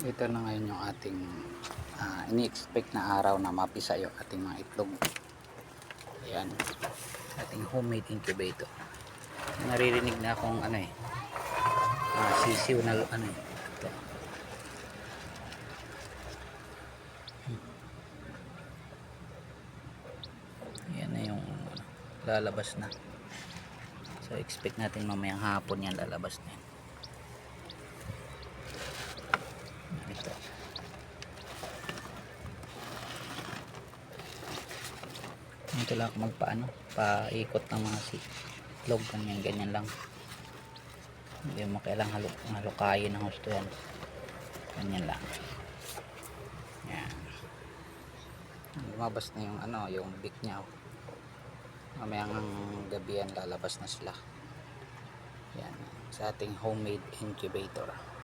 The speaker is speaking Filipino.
Ito na ngayon yung ating ini-expect na araw na mapisa yung ating mga itlog. Ayan, ating homemade incubator. Naririnig na akong sisiw na ito. Ayan na yung lalabas na. So expect natin mamayang hapon yan lalabas na yan. Ito. Ito lang ako paikot ng mga itlog, ganyan lang. Hindi mo kailangan halukayin ng gusto yan. Ganyan lang. Yan. Lumabas na yung yung beak niya. Mamayang gabi yan lalabas na sila. Yan, sa ating homemade incubator.